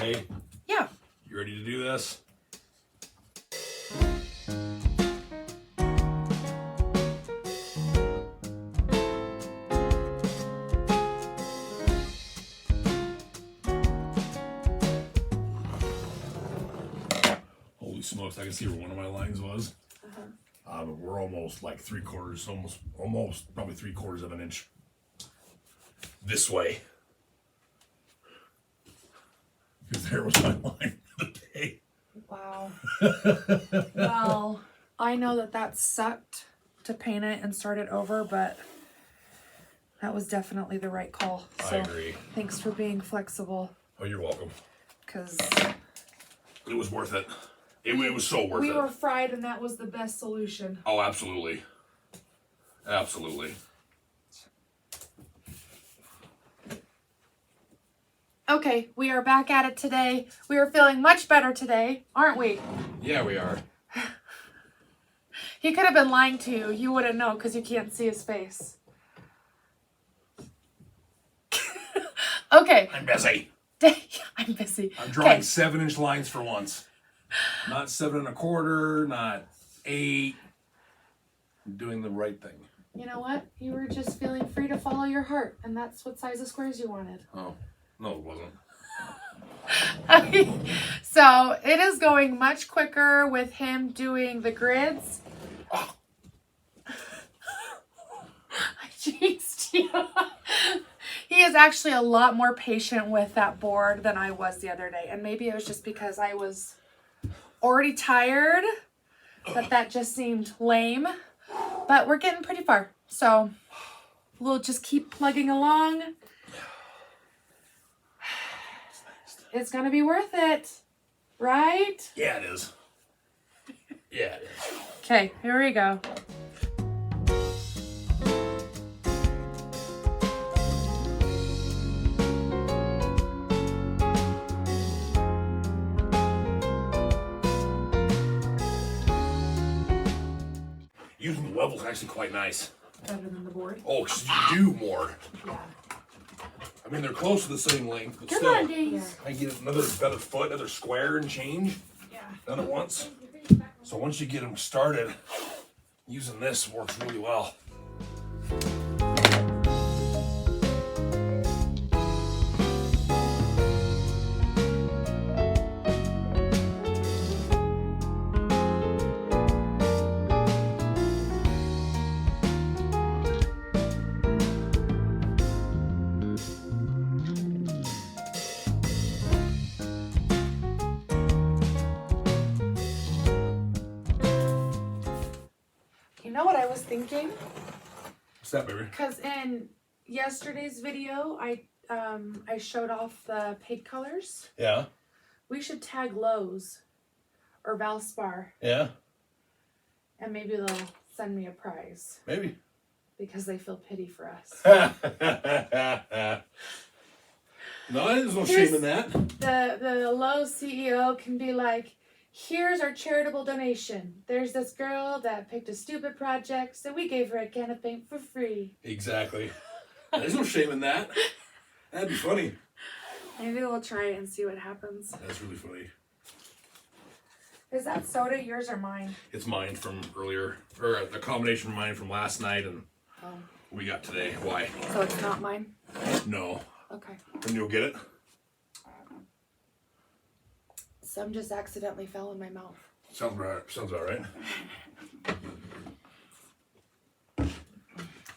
Okay? Yeah. You ready to do this? Holy smokes, I can see where one of my lines was. But we're almost like 3/4, almost probably 3/4 of an inch this way. Because there was my line for the day. Wow. Well, I know that sucked to paint it and start it over, but that was definitely the right call. So I agree. Thanks for being flexible. Oh, you're welcome. Because it was worth it. It was so worth it. We were fried, and that was the best solution. Oh, absolutely. Absolutely. Okay, we are back at it today. We are feeling much better today, aren't we? Yeah, we are. He could have been lying to you. You wouldn't know because you can't see his face. Okay. I'm busy. I'm busy. I'm drawing 7-inch lines for once. Not 7 1/4, not 8. I'm doing the right thing. You know what? You were just feeling free to follow your heart, and that's what size of squares you wanted. Oh, no, it wasn't. So it is going much quicker with him doing the grids. Oh. I jinxed you. He is actually a lot more patient with that board than I was the other day. And maybe it was just because I was already tired that just seemed lame. But we're getting pretty far. So we'll just keep plugging along. It's going to be worth it. Right? Yeah, it is. Yeah, it is. Okay, here we go. Using the level is actually quite nice. Better than the board. Oh, because you do more. Yeah. I mean, they're close to the same length, but Come still. on, Dave. I get another foot, another square and change. Yeah. Done it once. So once you get them started, using this works really well. You know what I was thinking? What's that, baby? Because in yesterday's video, I showed off the paint colors. Yeah. We should tag Lowe's or Valspar, Yeah. and maybe they'll send me a prize Maybe. because they feel pity for us. No, there's no shame in that. The Lowe's CEO can be like, here's our charitable donation. There's this girl that picked a stupid project, so we gave her a can of paint for free. Exactly. There's no shame in that. That'd be funny. Maybe we'll try it and see what happens. That's really funny. Is that soda yours or mine? It's mine from earlier, or a combination of mine from last night and we got today. Why? So it's not mine? No. Okay. And you'll get it? Some just accidentally fell in my mouth. Sounds right. Sounds about right.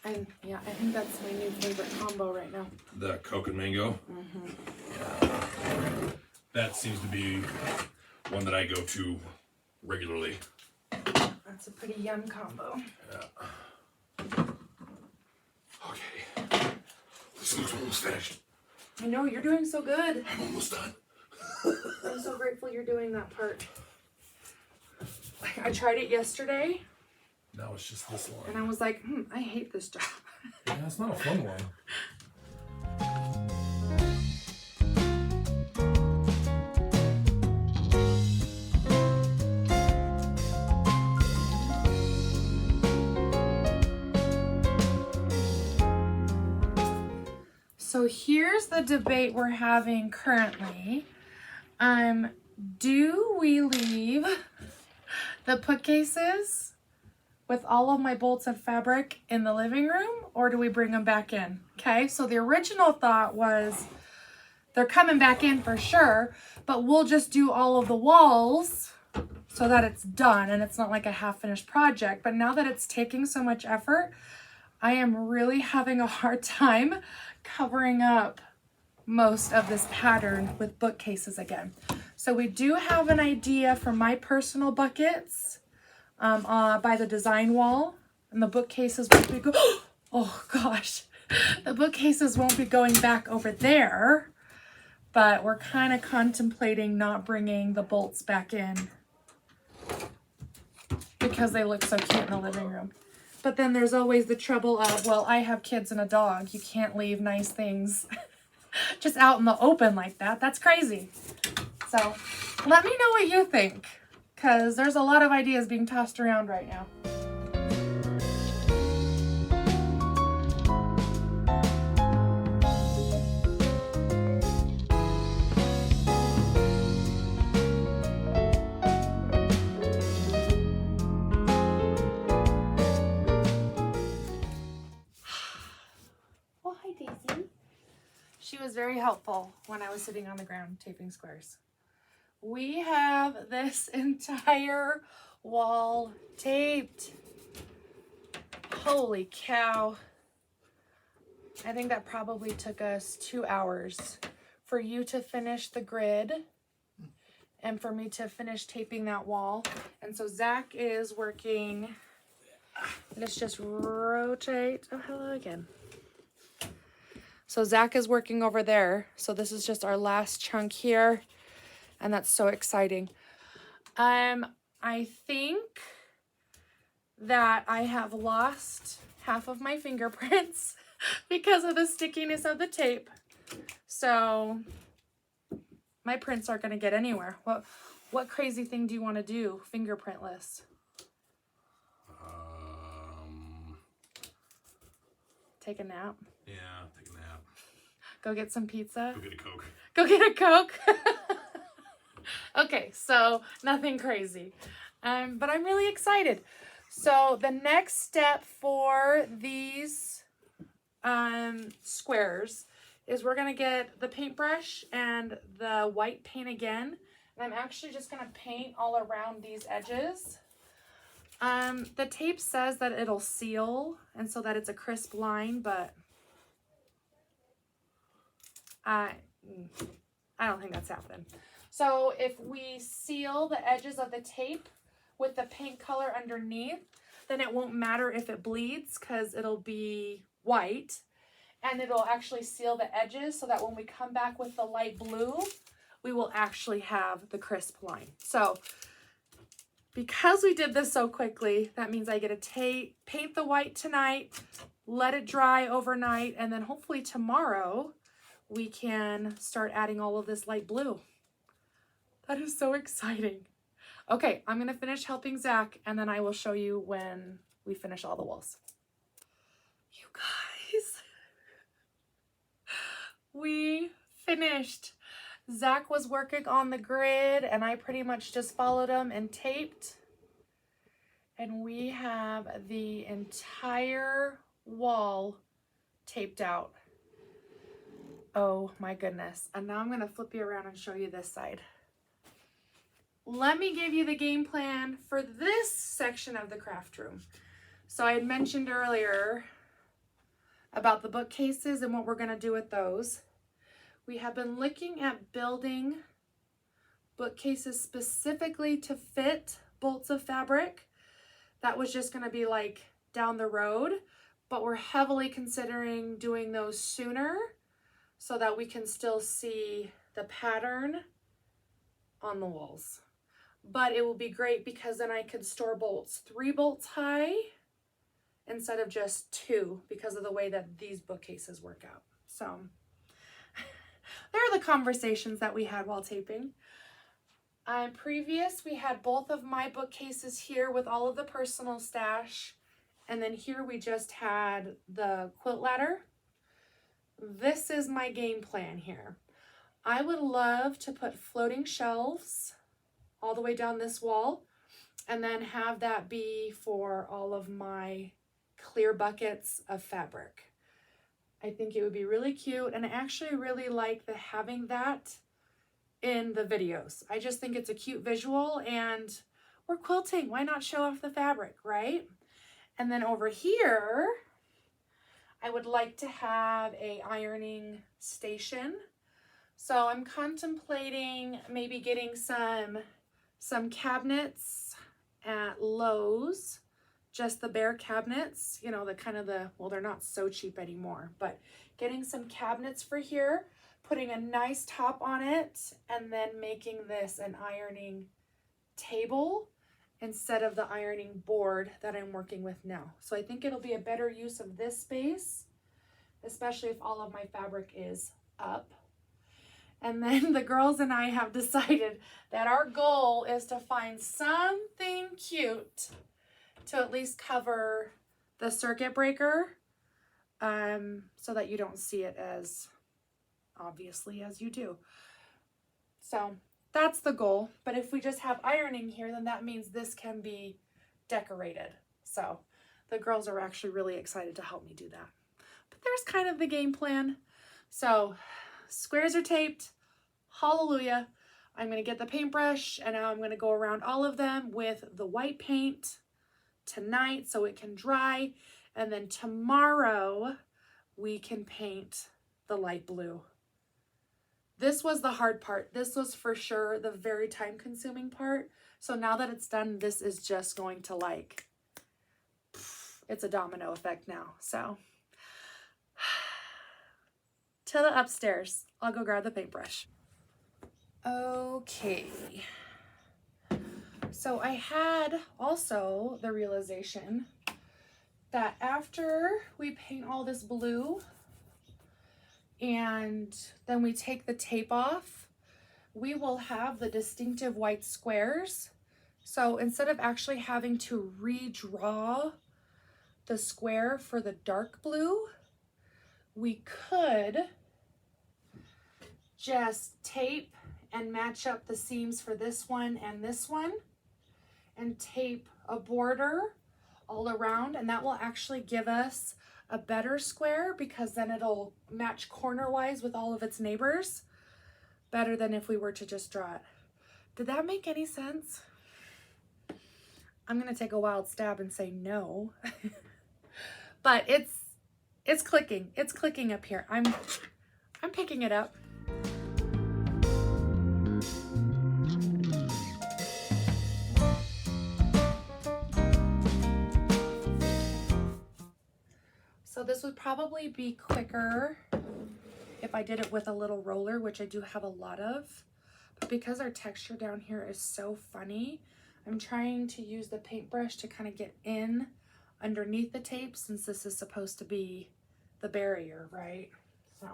And yeah, I think that's my new favorite combo right now. The Coke and Mango. Mm-hmm. Yeah. That seems to be one that I go to regularly. That's a pretty yum combo. Yeah. Okay. This looks almost finished. I know, you're doing so good. I'm almost done. I'm so grateful you're doing that part. I tried it yesterday. Now it's just this line. And I was like, I hate this job. Yeah, it's not a fun one. So here's the debate we're having currently. Do we leave the bookcases with all of my bolts of fabric in the living room, or do we bring them back in? Okay, so the original thought was they're coming back in for sure, but we'll just do all of the walls so that it's done and it's not like a half-finished project. But now that it's taking so much effort, I am really having a hard time covering up most of this pattern with bookcases again. So we do have an idea for my personal buckets by the design wall, and the bookcases won't be oh gosh, the bookcases won't be going back over there, but we're kind of contemplating not bringing the bolts back in because they look so cute in the living room. But then there's always the trouble of, well, I have kids and a dog. You can't leave nice things just out in the open like that. That's crazy. So let me know what you think, because there's a lot of ideas being tossed around right now. Well, hi, Daisy. She was very helpful when I was sitting on the ground taping squares. We have this entire wall taped. Holy cow. I think that probably took us 2 hours for you to finish the grid and for me to finish taping that wall. And so Zach is working. Let's just rotate. Oh, hello again. So Zach is working over there. So this is just our last chunk here. And that's so exciting. I think that I have lost half of my fingerprints because of the stickiness of the tape. So my prints aren't going to get anywhere. What crazy thing do you want to do fingerprintless? Take a nap? Yeah, take a nap. Go get some pizza? Go get a Coke. Go get a Coke? Okay, so nothing crazy. But I'm really excited. So the next step for these squares is we're going to get the paintbrush and the white paint again. And I'm actually just going to paint all around these edges. The tape says that it'll seal and so that it's a crisp line, but I don't think that's happening. So if we seal the edges of the tape with the paint color underneath, then it won't matter if it bleeds because it'll be white, and it'll actually seal the edges so that when we come back with the light blue, we will actually have the crisp line. So because we did this so quickly, that means I get to paint the white tonight, let it dry overnight, and then hopefully tomorrow we can start adding all of this light blue. That is so exciting. Okay, I'm gonna finish helping Zach and then I will show you when we finish all the walls. You guys, we finished. Zach was working on the grid and I pretty much just followed him and taped. And we have the entire wall taped out. Oh my goodness. And now I'm gonna flip you around and show you this side. Let me give you the game plan for this section of the craft room. So I had mentioned earlier about the bookcases and what we're gonna do with those. We have been looking at building bookcases specifically to fit bolts of fabric. That was just gonna be like down the road, but we're heavily considering doing those sooner so that we can still see the pattern on the walls. But it will be great because then I could store bolts 3 bolts high instead of just 2 because of the way that these bookcases work out. So there are the conversations that we had while taping. Previous, we had both of my bookcases here with all of the personal stash. And then here we just had the quilt ladder. This is my game plan here. I would love to put floating shelves all the way down this wall and then have that be for all of my clear buckets of fabric. I think it would be really cute, and I actually really like having that in the videos. I just think it's a cute visual, and we're quilting. Why not show off the fabric, right? And then over here, I would like to have a ironing station. So I'm contemplating maybe getting some cabinets at Lowe's, just the bare cabinets, you know, well, they're not so cheap anymore, but getting some cabinets for here, putting a nice top on it, and then making this an ironing table instead of the ironing board that I'm working with now. So I think it'll be a better use of this space, especially if all of my fabric is up. And then the girls and I have decided that our goal is to find something cute to at least cover the circuit breaker, so that you don't see it as obviously as you do. So that's the goal. But if we just have ironing here, then that means this can be decorated. So the girls are actually really excited to help me do that. But there's kind of the game plan. So squares are taped. Hallelujah. I'm going to get the paintbrush, and now I'm going to go around all of them with the white paint tonight so it can dry. And then tomorrow we can paint the light blue. This was the hard part. This was for sure the very time consuming part. So now that it's done, this is just going to it's a domino effect now. So to the upstairs. I'll go grab the paintbrush. Okay. So I had also the realization that after we paint all this blue and then we take the tape off, we will have the distinctive white squares. So instead of actually having to redraw the square for the dark blue, we could just tape and match up the seams for this one and tape a border all around, and that will actually give us a better square because then it'll match corner-wise with all of its neighbors better than if we were to just draw it. Did that make any sense? I'm gonna take a wild stab and say no. But it's clicking. It's clicking up here. I'm picking it up. So this would probably be quicker if I did it with a little roller, which I do have a lot of. But because our texture down here is so funny, I'm trying to use the paintbrush to kind of get in underneath the tape, since this is supposed to be the barrier, right? So,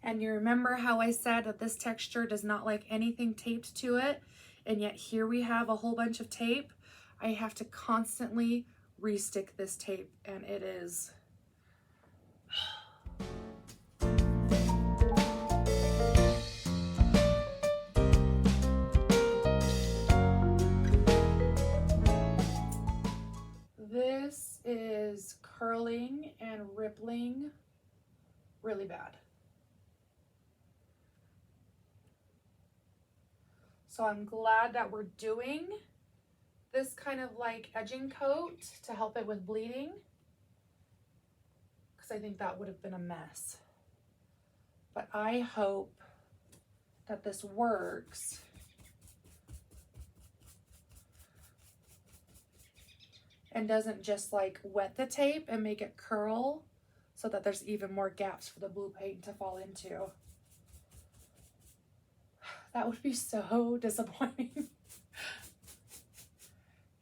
and you remember how I said that this texture does not like anything taped to it, and yet here we have a whole bunch of tape. I have to constantly restick this tape, and it is this is curling and rippling really bad. So I'm glad that we're doing this kind of like edging coat to help it with bleeding, because I think that would have been a mess. But I hope that this works. And doesn't just like wet the tape and make it curl so that there's even more gaps for the blue paint to fall into. That would be so disappointing.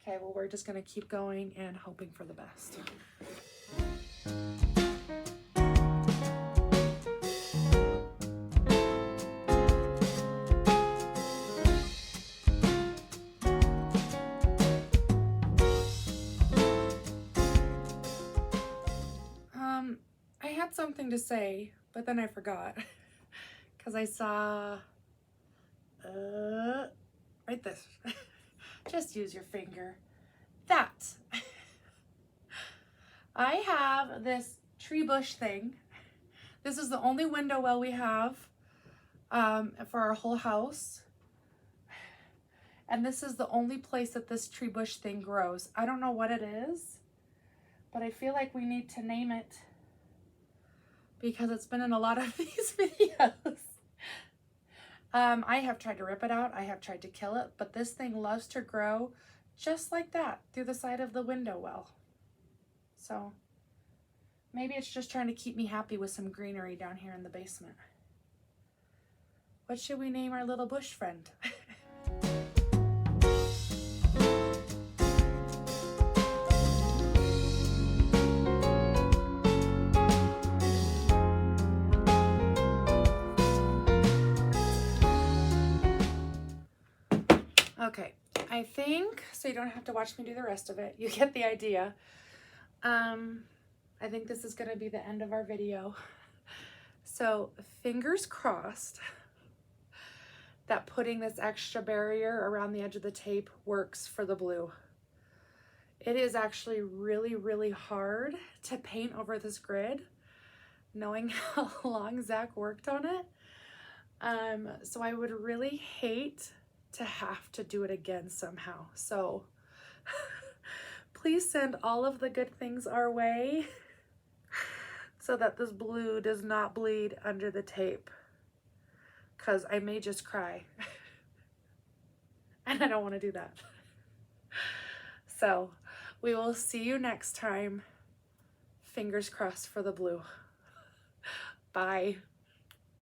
Okay, well, we're just gonna keep going and hoping for the best. I had something to say but then I forgot because I saw, right this. Just use your finger. That. I have this tree bush thing. This is the only window well we have for our whole house. And this is the only place that this tree bush thing grows. I don't know what it is, but I feel like we need to name it because it's been in a lot of these videos. I have tried to rip it out. I have tried to kill it, but this thing loves to grow just like that through the side of the window well. So maybe it's just trying to keep me happy with some greenery down here in the basement. What should we name our little bush friend? Okay, I think, so you don't have to watch me do the rest of it. You get the idea. I think this is going to be the end of our video. So fingers crossed that putting this extra barrier around the edge of the tape works for the blue. It is actually really, really hard to paint over this grid, knowing how long Zach worked on it. So I would really hate to have to do it again somehow. So please send all of the good things our way so that this blue does not bleed under the tape, because I may just cry and I don't want to do that. So we will see you next time. Fingers crossed for the blue. Bye.